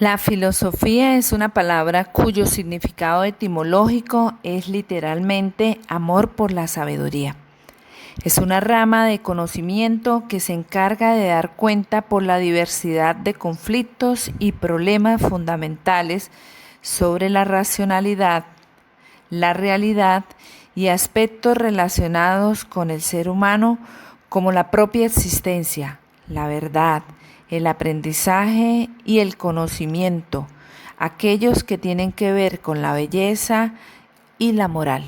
La filosofía es una palabra cuyo significado etimológico es literalmente amor por la sabiduría. Es una rama de conocimiento que se encarga de dar cuenta por la diversidad de conflictos y problemas fundamentales sobre la racionalidad, la realidad y aspectos relacionados con el ser humano como la propia existencia, la verdad, el aprendizaje y el conocimiento, aquellos que tienen que ver con la belleza y la moral.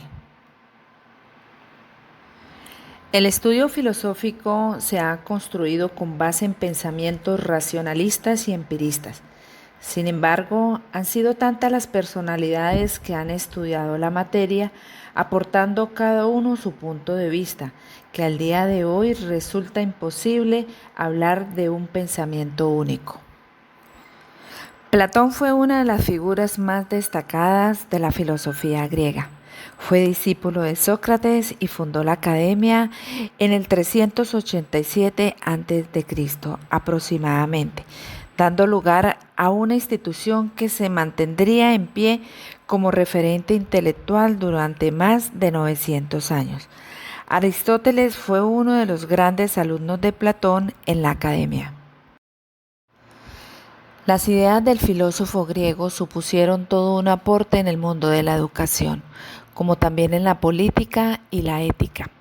El estudio filosófico se ha construido con base en pensamientos racionalistas y empiristas. Sin embargo, han sido tantas las personalidades que han estudiado la materia, aportando cada uno su punto de vista, que al día de hoy resulta imposible hablar de un pensamiento único. Platón fue una de las figuras más destacadas de la filosofía griega. Fue discípulo de Sócrates y fundó la Academia en el 387 a.C. aproximadamente, dando lugar a una institución que se mantendría en pie como referente intelectual durante más de 900 años. Aristóteles fue uno de los grandes alumnos de Platón en la Academia. Las ideas del filósofo griego supusieron todo un aporte en el mundo de la educación, como también en la política y la ética.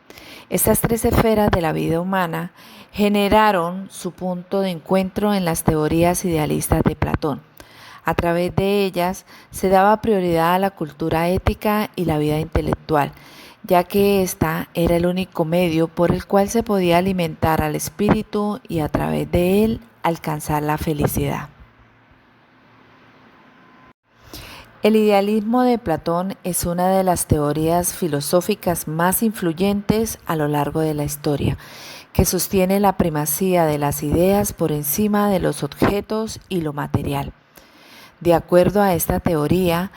Estas tres esferas de la vida humana generaron su punto de encuentro en las teorías idealistas de Platón. A través de ellas se daba prioridad a la cultura ética y la vida intelectual, ya que ésta era el único medio por el cual se podía alimentar al espíritu y a través de él alcanzar la felicidad. El idealismo de Platón es una de las teorías filosóficas más influyentes a lo largo de la historia, que sostiene la primacía de las ideas por encima de los objetos y lo material. De acuerdo a esta teoría,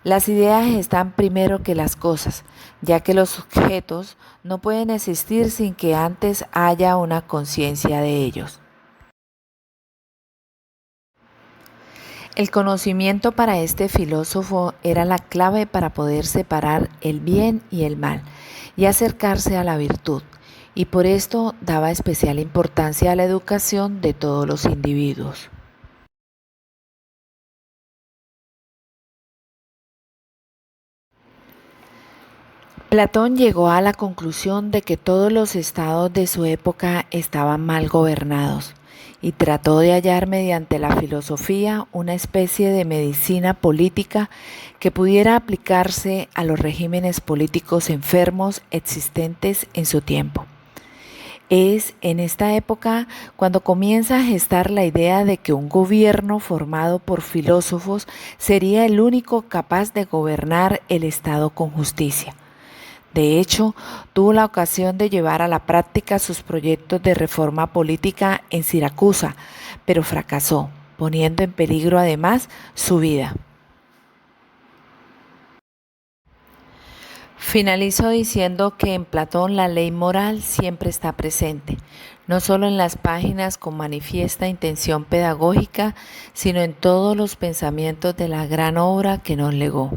las ideas están primero que las cosas, ya que los objetos no pueden existir sin que antes haya una conciencia de ellos. El conocimiento para este filósofo era la clave para poder separar el bien y el mal y acercarse a la virtud, y por esto daba especial importancia a la educación de todos los individuos. Platón llegó a la conclusión de que todos los estados de su época estaban mal gobernados y trató de hallar mediante la filosofía una especie de medicina política que pudiera aplicarse a los regímenes políticos enfermos existentes en su tiempo. Es en esta época cuando comienza a gestar la idea de que un gobierno formado por filósofos sería el único capaz de gobernar el Estado con justicia. De hecho, tuvo la ocasión de llevar a la práctica sus proyectos de reforma política en Siracusa, pero fracasó, poniendo en peligro además su vida. Finalizo diciendo que en Platón la ley moral siempre está presente, no solo en las páginas con manifiesta intención pedagógica, sino en todos los pensamientos de la gran obra que nos legó.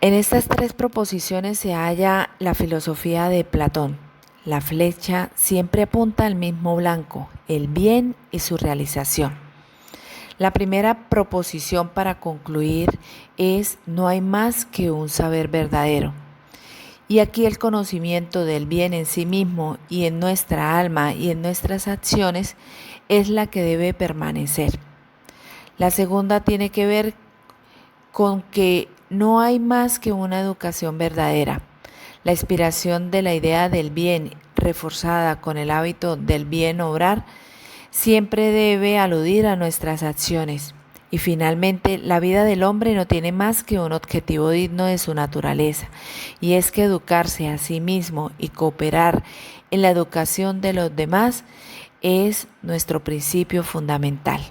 En estas tres proposiciones se halla la filosofía de Platón. La flecha siempre apunta al mismo blanco, el bien y su realización. La primera proposición para concluir es: no hay más que un saber verdadero. Y aquí el conocimiento del bien en sí mismo y en nuestra alma y en nuestras acciones es la que debe permanecer. La segunda tiene que ver con que no hay más que una educación verdadera. La inspiración de la idea del bien, reforzada con el hábito del bien obrar, siempre debe aludir a nuestras acciones. Y finalmente, la vida del hombre no tiene más que un objetivo digno de su naturaleza, y es que educarse a sí mismo y cooperar en la educación de los demás es nuestro principio fundamental.